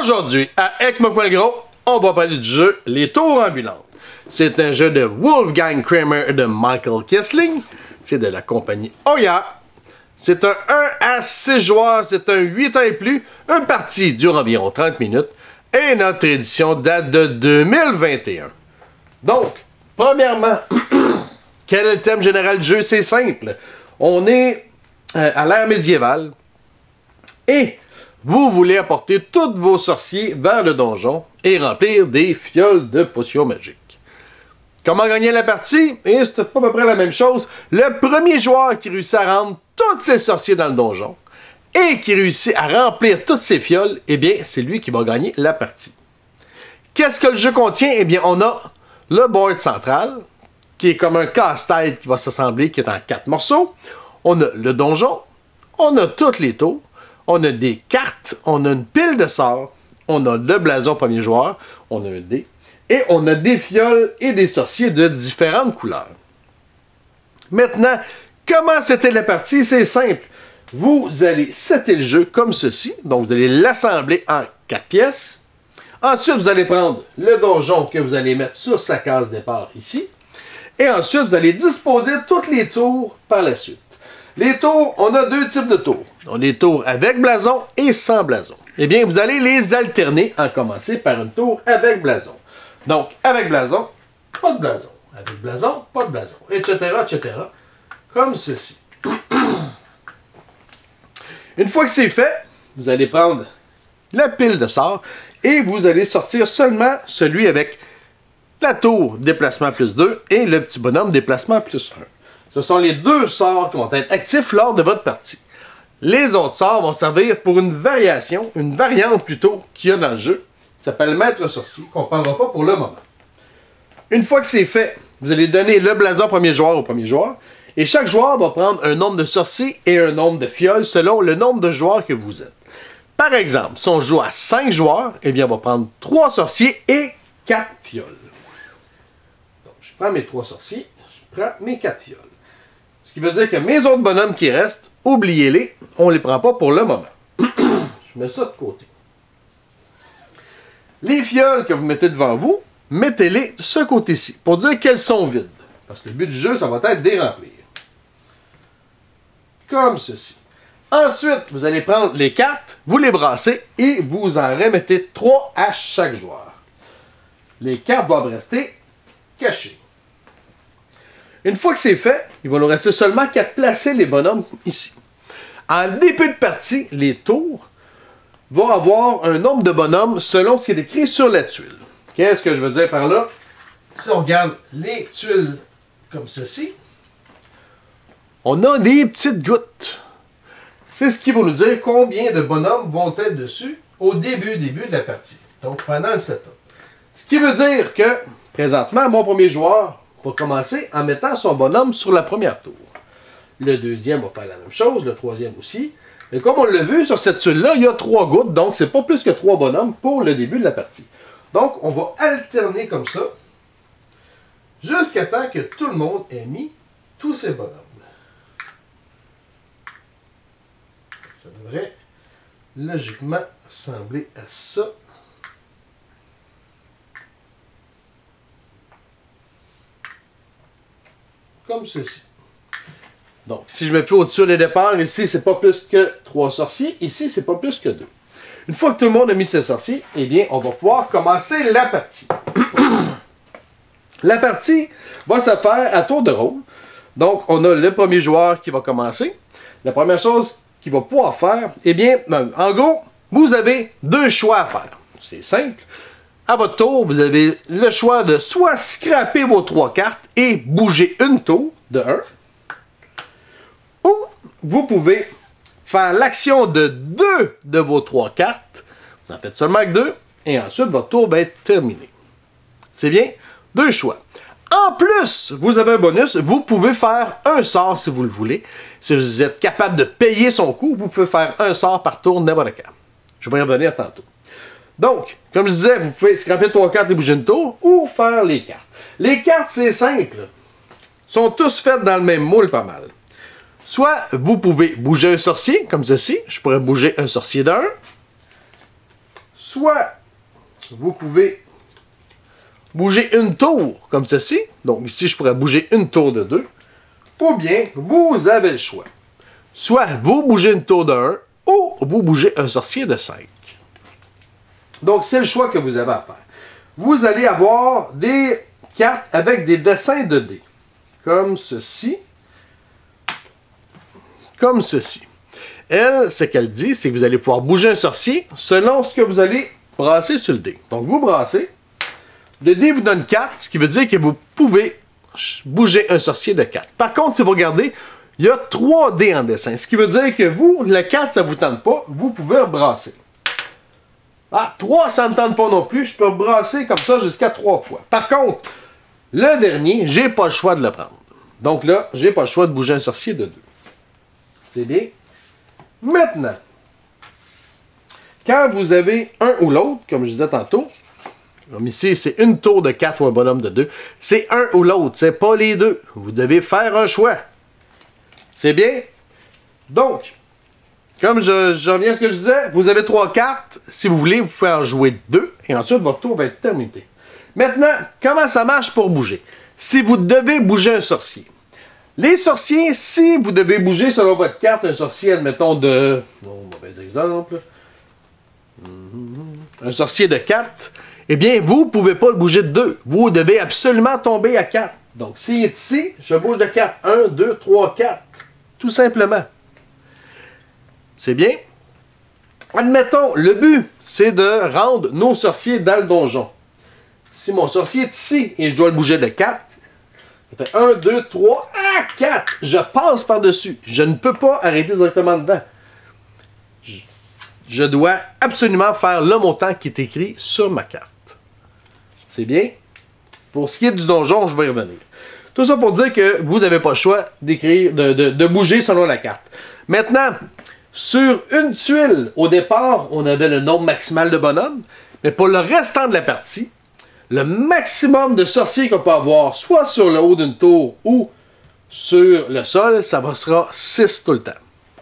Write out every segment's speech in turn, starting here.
Aujourd'hui, à Ecmo.gros, on va parler du jeu Les Tours Ambulantes. C'est un jeu de Wolfgang Kramer et de Michael Kessling. C'est de la compagnie Oya. C'est un 1 à 6 joueurs, c'est un 8 ans et plus. Une partie dure environ 30 minutes. Et notre édition date de 2021. Donc, premièrement, quel est le thème général du jeu? C'est simple. On est à l'ère médiévale. Et vous voulez apporter tous vos sorciers vers le donjon et remplir des fioles de potions magiques. Comment gagner la partie? Et c'est pas à peu près la même chose. Le premier joueur qui réussit à rendre tous ses sorciers dans le donjon et qui réussit à remplir toutes ses fioles, eh bien, c'est lui qui va gagner la partie. Qu'est-ce que le jeu contient? Eh bien, on a le board central, qui est comme un casse-tête qui va s'assembler, qui est en 4 morceaux. On a le donjon, on a toutes les tours, on a des cartes, on a une pile de sorts, on a le blason premier joueur, on a un dé, et on a des fioles et des sorciers de différentes couleurs. Maintenant, comment c'était la partie? C'est simple. Vous allez setter le jeu comme ceci. Donc, vous allez l'assembler en 4 pièces. Ensuite, vous allez prendre le donjon que vous allez mettre sur sa case départ ici. Et ensuite, vous allez disposer toutes les tours par la suite. Les tours, on a deux types de tours. On a des tours avec blason et sans blason. Eh bien, vous allez les alterner en commencer par une tour avec blason. Donc, avec blason, pas de blason. Avec blason, pas de blason. Etc., etc. Comme ceci. Une fois que c'est fait, vous allez prendre la pile de sorts et vous allez sortir seulement celui avec la tour déplacement plus 2 et le petit bonhomme déplacement plus 1. Ce sont les deux sorts qui vont être actifs lors de votre partie. Les autres sorts vont servir pour une variation, une variante plutôt qu'il y a dans le jeu, qui s'appelle Maître Sorcier, qu'on ne parlera pas pour le moment. Une fois que c'est fait, vous allez donner le blason premier joueur au premier joueur, et chaque joueur va prendre un nombre de sorciers et un nombre de fioles selon le nombre de joueurs que vous êtes. Par exemple, si on joue à 5 joueurs, eh bien on va prendre 3 sorciers et 4 fioles. Donc, je prends mes 3 sorciers, je prends mes 4 fioles. Ce qui veut dire que mes autres bonhommes qui restent, oubliez-les, on ne les prend pas pour le moment. Je mets ça de côté. Les fioles que vous mettez devant vous, mettez-les de ce côté-ci, pour dire qu'elles sont vides. Parce que le but du jeu, ça va être de les remplir. Comme ceci. Ensuite, vous allez prendre les cartes, vous les brassez et vous en remettez 3 à chaque joueur. Les cartes doivent rester cachées. Une fois que c'est fait, il va nous rester seulement qu'à placer les bonhommes ici. En début de partie, les tours vont avoir un nombre de bonhommes selon ce qui est écrit sur la tuile. Qu'est-ce que je veux dire par là? Si on regarde les tuiles comme ceci, on a des petites gouttes. C'est ce qui va nous dire combien de bonhommes vont être dessus au début de la partie. Donc pendant le setup. Ce qui veut dire que, présentement, mon premier joueur va commencer en mettant son bonhomme sur la première tour. Le deuxième va faire la même chose, le troisième aussi. Mais comme on l'a vu, sur cette tuile-là, il y a 3 gouttes, donc c'est pas plus que 3 bonhommes pour le début de la partie. Donc, on va alterner comme ça, jusqu'à temps que tout le monde ait mis tous ses bonhommes. Ça devrait logiquement ressembler à ça. Comme ceci. Donc, si je mets plus au-dessus des départs, ici, c'est pas plus que 3 sorciers. Ici, c'est pas plus que 2. Une fois que tout le monde a mis ses sorciers, eh bien, on va pouvoir commencer la partie. La partie va se faire à tour de rôle. Donc, on a le premier joueur qui va commencer. La première chose qu'il va pouvoir faire, eh bien, en gros, vous avez 2 choix à faire. C'est simple. À votre tour, vous avez le choix de soit scraper vos 3 cartes et bouger une tour de 1, ou vous pouvez faire l'action de 2 de vos 3 cartes. Vous en faites seulement que 2, et ensuite votre tour va être terminé. C'est bien? 2 choix. En plus, vous avez un bonus, vous pouvez faire un sort si vous le voulez. Si vous êtes capable de payer son coût, vous pouvez faire un sort par tour n'importe quand. Je vais y revenir tantôt. Donc, comme je disais, vous pouvez scraper 3 cartes et bouger une tour, ou faire les cartes. Les cartes, c'est simple. Sont tous faites dans le même moule pas mal. Soit vous pouvez bouger un sorcier, comme ceci. Je pourrais bouger un sorcier d'1. soit vous pouvez bouger une tour, comme ceci. Donc ici, je pourrais bouger une tour de 2. Ou bien, vous avez le choix. Soit vous bougez une tour de 1, ou vous bougez un sorcier de 5. Donc, c'est le choix que vous avez à faire. Vous allez avoir des cartes avec des dessins de dés. Comme ceci. Comme ceci. Elle, ce qu'elle dit, c'est que vous allez pouvoir bouger un sorcier selon ce que vous allez brasser sur le dé. Donc, vous brassez. Le dé vous donne 4, ce qui veut dire que vous pouvez bouger un sorcier de 4. Par contre, si vous regardez, il y a 3 dés en dessin. Ce qui veut dire que vous, le 4, ça ne vous tente pas, vous pouvez brasser. Ah, 3, ça ne me tente pas non plus. Je peux brasser comme ça jusqu'à 3 fois. Par contre, le dernier, j'ai pas le choix de le prendre. Donc là, j'ai pas le choix de bouger un sorcier de 2. C'est bien. Maintenant, quand vous avez un ou l'autre, comme je disais tantôt, comme ici, c'est une tour de 4 ou un bonhomme de 2, c'est un ou l'autre, c'est pas les deux. Vous devez faire un choix. C'est bien? Donc, comme je reviens à ce que je disais, vous avez 3 cartes. Si vous voulez, vous pouvez en jouer 2. Et ensuite, votre tour va être terminé. Maintenant, comment ça marche pour bouger? Si vous devez bouger un sorcier. Les sorciers, si vous devez bouger selon votre carte, un sorcier, admettons de... Bon, mauvais exemple. Un sorcier de 4, eh bien, vous ne pouvez pas le bouger de 2. Vous devez absolument tomber à 4. Donc, s'il est ici, je bouge de 4. 1, 2, 3, 4. Tout simplement. C'est bien? Admettons, le but, c'est de rendre nos sorciers dans le donjon. Si mon sorcier est ici et je dois le bouger de 4, ça fait 1, 2, 3, 4. Je passe par-dessus. Je ne peux pas arrêter directement dedans. Je dois absolument faire le montant qui est écrit sur ma carte. C'est bien? Pour ce qui est du donjon, je vais y revenir. Tout ça pour dire que vous n'avez pas le choix d'écrire, de bouger selon la carte. Maintenant, sur une tuile, au départ, on avait le nombre maximal de bonhommes, mais pour le restant de la partie, le maximum de sorciers qu'on peut avoir, soit sur le haut d'une tour ou sur le sol, ça sera 6 tout le temps.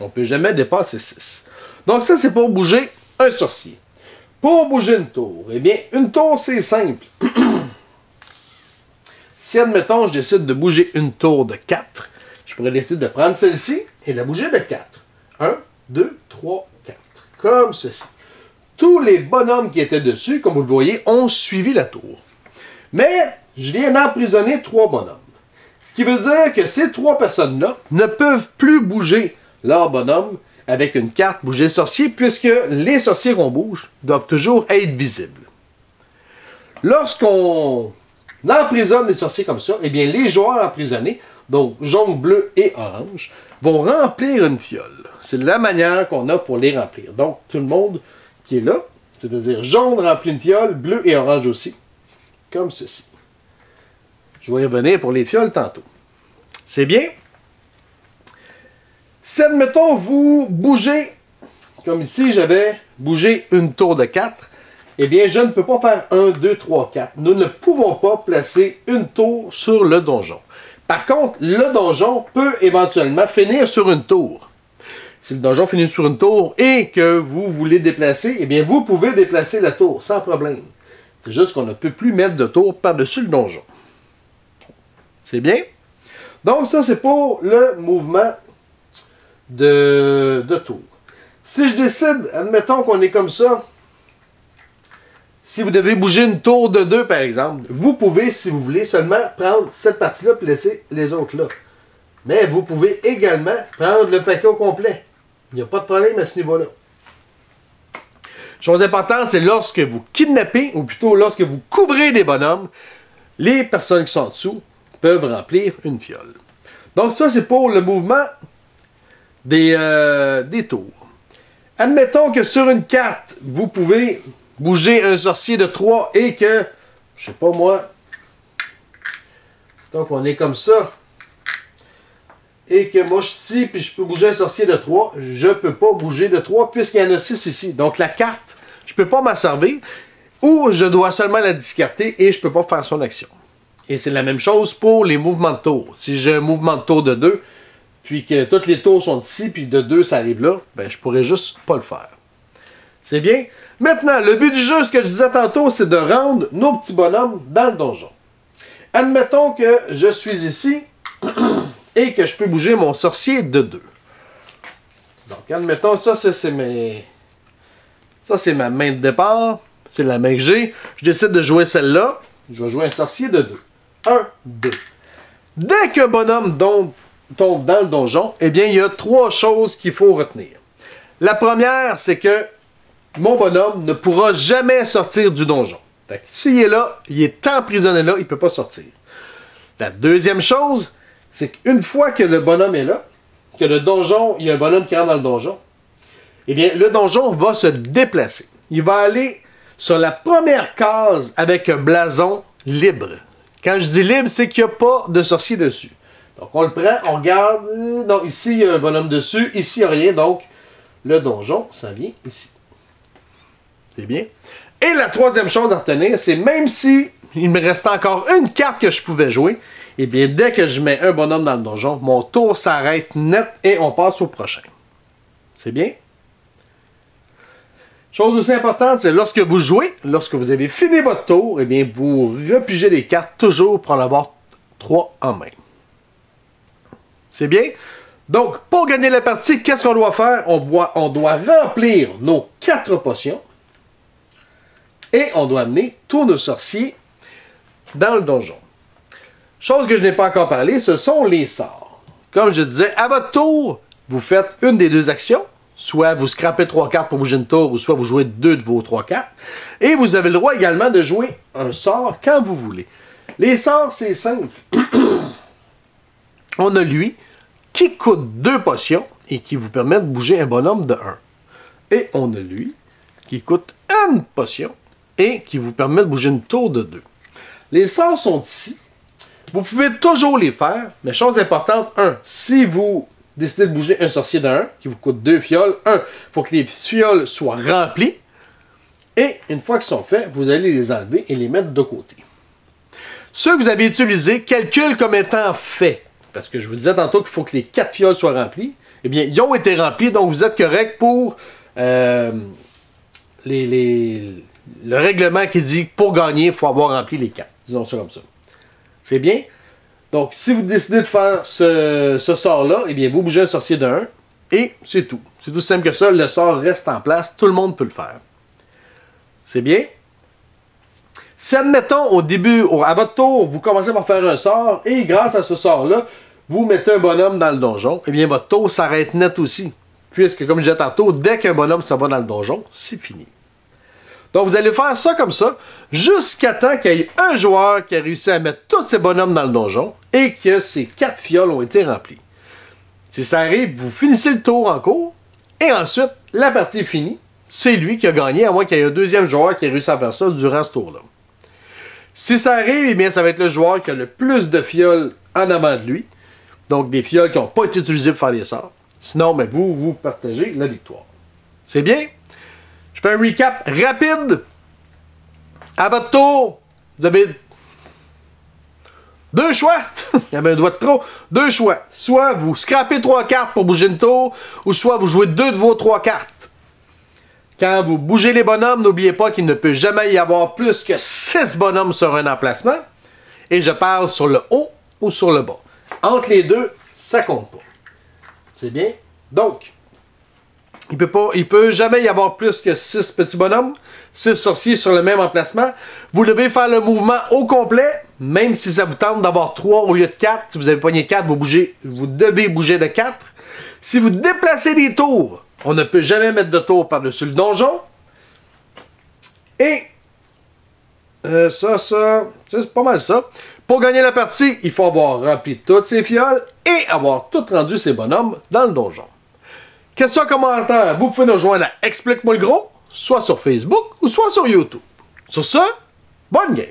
On ne peut jamais dépasser 6. Donc ça, c'est pour bouger un sorcier. Pour bouger une tour, eh bien, une tour, c'est simple. Si, admettons, je décide de bouger une tour de 4, je pourrais décider de prendre celle-ci et de la bouger de 4. 1, 2, 3, 4. Comme ceci. Tous les bonhommes qui étaient dessus, comme vous le voyez, ont suivi la tour. Mais je viens d'emprisonner 3 bonhommes. Ce qui veut dire que ces 3 personnes-là ne peuvent plus bouger leur bonhomme avec une carte bouger le sorcier, puisque les sorciers qu'on bouge doivent toujours être visibles. Lorsqu'on emprisonne les sorciers comme ça, eh bien les joueurs emprisonnés, donc jaune, bleu et orange, vont remplir une fiole. C'est la manière qu'on a pour les remplir. Donc tout le monde qui est là, c'est-à-dire jaune remplit une fiole, bleu et orange aussi, comme ceci. Je vais y revenir pour les fioles tantôt. C'est bien? Si, admettons, vous bougez, comme ici, j'avais bougé une tour de 4, eh bien, je ne peux pas faire 1, 2, 3, 4. Nous ne pouvons pas placer une tour sur le donjon. Par contre, le donjon peut éventuellement finir sur une tour. Si le donjon finit sur une tour et que vous voulez déplacer, eh bien, vous pouvez déplacer la tour sans problème. C'est juste qu'on ne peut plus mettre de tour par-dessus le donjon. C'est bien? Donc, ça, c'est pour le mouvement de tour. Si je décide, admettons qu'on est comme ça, si vous devez bouger une tour de 2, par exemple, vous pouvez, si vous voulez, seulement prendre cette partie-là et laisser les autres là. Mais vous pouvez également prendre le paquet au complet. Il n'y a pas de problème à ce niveau-là. Chose importante, c'est lorsque vous kidnappez, ou plutôt lorsque vous couvrez des bonhommes, les personnes qui sont en dessous peuvent remplir une fiole. Donc ça, c'est pour le mouvement des tours. Admettons que sur une carte, vous pouvez bouger un sorcier de 3 et que, je sais pas moi, donc on est comme ça, et que moi je suis ici, puis je peux bouger un sorcier de 3, je peux pas bouger de 3 puisqu'il y en a 6 ici. Donc la carte, je peux pas m'en servir, ou je dois seulement la discarter et je peux pas faire son action. Et c'est la même chose pour les mouvements de tour. Si j'ai un mouvement de tour de 2, puis que toutes les tours sont ici, puis de 2 ça arrive là, ben je pourrais juste pas le faire. C'est bien? Maintenant, le but du jeu, ce que je disais tantôt, c'est de rendre nos petits bonhommes dans le donjon. Admettons que je suis ici et que je peux bouger mon sorcier de 2. Donc, admettons, ça, c'est ma main de départ. C'est la main que j'ai. Je décide de jouer celle-là. Je vais jouer un sorcier de 2. 1, 2. Dès qu'un bonhomme tombe dans le donjon, eh bien, il y a 3 choses qu'il faut retenir. La première, c'est que mon bonhomme ne pourra jamais sortir du donjon. Fait que s'il est là, il est emprisonné là, il ne peut pas sortir. La deuxième chose, c'est qu'une fois que le bonhomme est là, que le donjon, il y a un bonhomme qui rentre dans le donjon, eh bien, le donjon va se déplacer. Il va aller sur la première case avec un blason libre. Quand je dis libre, c'est qu'il n'y a pas de sorcier dessus. Donc, on le prend, on regarde. Non, ici, il y a un bonhomme dessus. Ici, il n'y a rien. Donc, le donjon, ça vient ici. C'est bien. Et la troisième chose à retenir, c'est même si il me restait encore une carte que je pouvais jouer, eh bien, dès que je mets un bonhomme dans le donjon, mon tour s'arrête net et on passe au prochain. C'est bien? Chose aussi importante, c'est lorsque vous jouez, lorsque vous avez fini votre tour, eh bien, vous repigez les cartes toujours pour en avoir 3 en main. C'est bien? Donc, pour gagner la partie, qu'est-ce qu'on doit faire? On doit remplir nos 4 potions et on doit amener tous nos sorciers dans le donjon. Chose que je n'ai pas encore parlé, ce sont les sorts. Comme je disais, à votre tour, vous faites une des 2 actions. Soit vous scrapez 3 cartes pour bouger une tour, ou soit vous jouez 2 de vos 3 cartes. Et vous avez le droit également de jouer un sort quand vous voulez. Les sorts, c'est simple. On a lui, qui coûte 2 potions, et qui vous permet de bouger un bonhomme de 1. Et on a lui, qui coûte 1 potion, et qui vous permet de bouger une tour de 2. Les sorts sont ici. Vous pouvez toujours les faire, mais chose importante, si vous décidez de bouger un sorcier de 1, qui vous coûte 2 fioles, il faut que les fioles soient remplies, et une fois qu'ils sont faits, vous allez les enlever et les mettre de côté. Ceux que vous avez utilisés, calculent comme étant faits, parce que je vous disais tantôt qu'il faut que les 4 fioles soient remplies, eh bien, ils ont été remplis, donc vous êtes correct pour le règlement qui dit que pour gagner, il faut avoir rempli les 4. Disons ça comme ça. C'est bien? Donc, si vous décidez de faire ce sort-là, eh bien, vous bougez un sorcier de 1 et c'est tout. C'est tout simple que ça. Le sort reste en place. Tout le monde peut le faire. C'est bien? Si, admettons, au début, à votre tour, vous commencez par faire un sort et grâce à ce sort-là, vous mettez un bonhomme dans le donjon, eh bien, votre tour s'arrête net aussi. Puisque, comme je disais tantôt, dès qu'un bonhomme s'en va dans le donjon, c'est fini. Donc, vous allez faire ça comme ça, jusqu'à temps qu'il y ait un joueur qui a réussi à mettre tous ses bonhommes dans le donjon et que ces 4 fioles ont été remplies. Si ça arrive, vous finissez le tour en cours et ensuite, la partie est finie. C'est lui qui a gagné, à moins qu'il y ait un deuxième joueur qui ait réussi à faire ça durant ce tour-là. Si ça arrive, eh bien, ça va être le joueur qui a le plus de fioles en avant de lui. Donc, des fioles qui n'ont pas été utilisées pour faire les sorts. Sinon, ben, vous partagez la victoire. C'est bien? Je fais un recap rapide. À votre tour, vous avez 2 choix. Il y avait un doigt de trop. 2 choix. Soit vous scrapez 3 cartes pour bouger une tour, ou soit vous jouez 2 de vos 3 cartes. Quand vous bougez les bonhommes, n'oubliez pas qu'il ne peut jamais y avoir plus que 6 bonhommes sur un emplacement. Et je parle sur le haut ou sur le bas. Entre les deux, ça compte pas. C'est bien? Donc, il peut jamais y avoir plus que 6 petits bonhommes, 6 sorciers sur le même emplacement. Vous devez faire le mouvement au complet, même si ça vous tente d'avoir 3 au lieu de 4. Si vous avez pogné 4, vous devez bouger de 4. Si vous déplacez les tours, on ne peut jamais mettre de tour par-dessus le donjon. Et c'est pas mal ça. Pour gagner la partie, il faut avoir rempli toutes ses fioles et avoir tout rendu ses bonhommes dans le donjon. Questions, commentaires, vous pouvez nous rejoindre à Explique-moi le gros, soit sur Facebook ou soit sur YouTube. Sur ce, bonne game!